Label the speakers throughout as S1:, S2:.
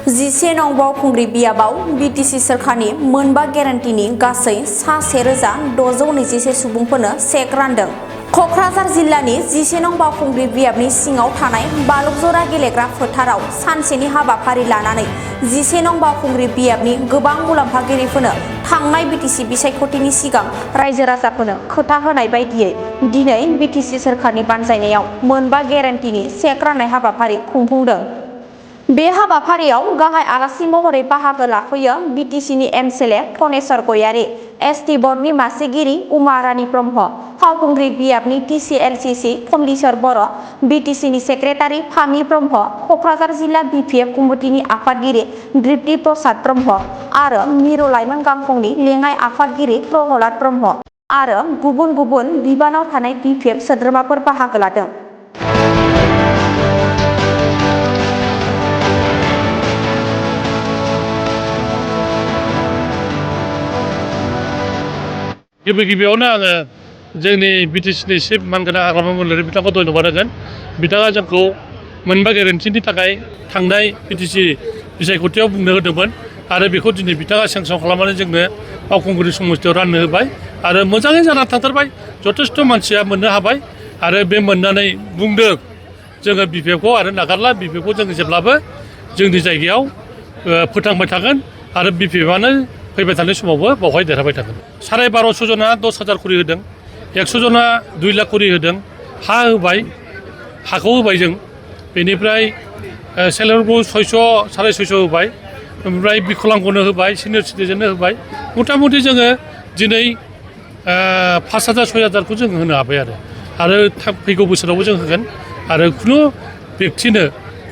S1: 11 नं बावखुंग्रि बियाबाव बिटिसि सोरखारनि मोनबा गेरेन्टिनि गासै सा 1621 सुबुंफोरनो चेक रानदों। कक्राझार जिल्लानि 11 नं बावखुंग्रि बियाबनि सिङाव थानाय बालुकजरा गेलेग्रा फोथाराव सानसेनि हाबाफारि लानानै 11 नं बावखुंग्रि बियाबनि गोबां मुलाम्फागिरिफोरनो थांनाय बिटिसि बिसायख'थिनि सिगां रायजो राजाफोरनो खोथा होनाय बायदियै दिनै बिटिसि सोरखारनि बानजायनायाव मोनबा गेरेन्टिनि चेक राननाय हाबाफारि खुंफुंदों। बे हाबाफारियाव गाहाय आलासि महरै बाहागो लाफैयो बिटिसिनि एमएलए धनेस्वर गयारि, एसटि बर्डनि मासिगिरि उमा रानी ब्रह्म, बावखुंग्रि बियाबनि टिसिएलसिसि कमलिसर बर', बिटिसिनि सेक्रेटारि फामि ब्रह्म, कक्राझार जिल्ला बिपिएफ कमिटिनि आफादगिरि दृप्ति प्रसाद ब्रह्म आरो मिरु लाइमोन गांखंनि लेङाइ आफादगिरि प्रहलाद ब्रह्म आरो गुबुन गुबुन बिबानाव थानाय बिपिएफ सोद्रोमाफोर बाहागो लादों।
S2: गिबियावनो आङो जोंनि बिटिसिनि चिफ मानगोनां हाग्रामा मन्थ्रि बिथांखौ धन्यबाद होगोन। बिथाङा जोंखौ मोनबा गेरेन्टिनि थाखाय थांनाय बिटिसि बिसायख'थियाव बुंनो होदोंमोन आरो बेखौ दिनै बिथाङा सेंसन खालामनानै जोंनो बावखुंग्रि समस्थियाव राननो होबाय आरो मोजाङै जाना थांथारबाय। जथेस्थ' मानसिया मोननो हाबाय आरो बे मोननानै बुंदों जोङो बिपिएफखौ आरो नागारला, बिपिएफखौ जोङो जेब्लाबो जोंनि जायगायाव फोथांबाय थागोन आरो बिपिएफआनो फैबाय थानाय समावबो बावहाय देरहाबाय थागोन। 1250 जना 10,000 करि होदों, 100 जना 2 लाख करि होदों, हा होबाय, हाखौ होबाय जों। बेनिफ्राय सेल्फ हेल्प ग्रुप 600 650 होबाय, ओमफ्राय बिकलांगनो होबाय, सिनियर सिटिजेननो होबाय। मथा मथि जोङो दिनै 5,000 6,000खौ जों होनो हाबाय आरो फैगौ बोसोरावबो जों होगोन आरो खुनु बेक्तिनो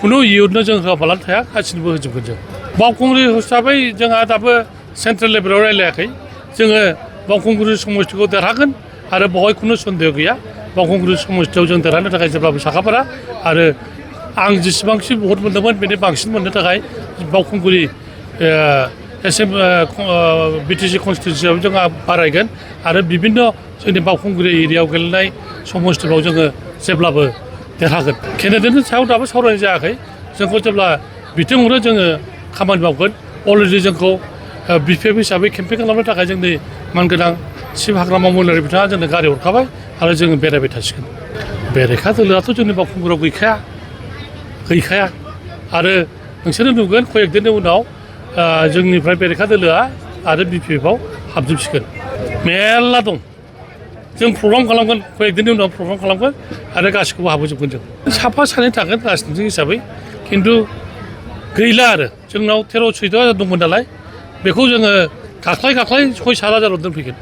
S2: खुनु इयुथनो जों होआबालानो थाया, गासिनोबो होजोबगोन जों। बावखुंग्रि हिसाबै जोंहा दाबो सेन्ट्रेल लेभेलाव रायलायाखै। जोङो बावखुंग्रि समस्थिखौ देरहागोन आरो बेवहाय खुनु सन्देह गैया। बावखुंग्रि समस्थियाव जों देरहानो थाखाय जेब्लाबो साखाफारा आरो आं जेसेबांखि भट मोन्दोंमोन बेनि बांसिन मोननो थाखाय बावखुंग्रि बिटिसि कनस्टिटिउन्सियाव जोंहा बारायगोन आरो बिभिन्न जोंनि बावखुंग्रि एरियायाव गेलेनाय समस्थिफ्राव जोङो जेब्लाबो देरहागोन। केन्डिडेटनि सायाव दाबो सावरायनाय जायाखै। जोंखौ जेब्ला बिथोन हरो जोङो खामानि मावगोन। अलरेडि जोंखौ बिपिएफ हिसाबै केम्पेइन खालामनो थाखाय जोंनि मानगोनां चिफ हाग्रामा मन्थ्रि बिथाङा जोंनो गारि हरखाबाय आरो जोङो बेरायबाय थासिगोन। बेरेखा दोलोआथ' जोंनि बावखुंग्रियाव गैखाया आरो नोंसोरो नुगोन कयेक दिननि उनाव जोंनिफ्राय बेरेखा दोलोआ आरो बिपिएफआव हाबजोबसिगोन। मेरला दं, जों प्रग्राम खालामगोन, कयेक दिननि उनाव प्रग्राम खालामगोन आरो गासिखौबो हाबोजोबगोन जों। साफा सानै थागोन राजनितिक हिसाबै, खिन्थु गैला आरो जोंनाव 13-14 हाजार दंमोन नालाय बेखौ जोङो खाख्लाय 6-7 हाजाराव दोनफैगोन।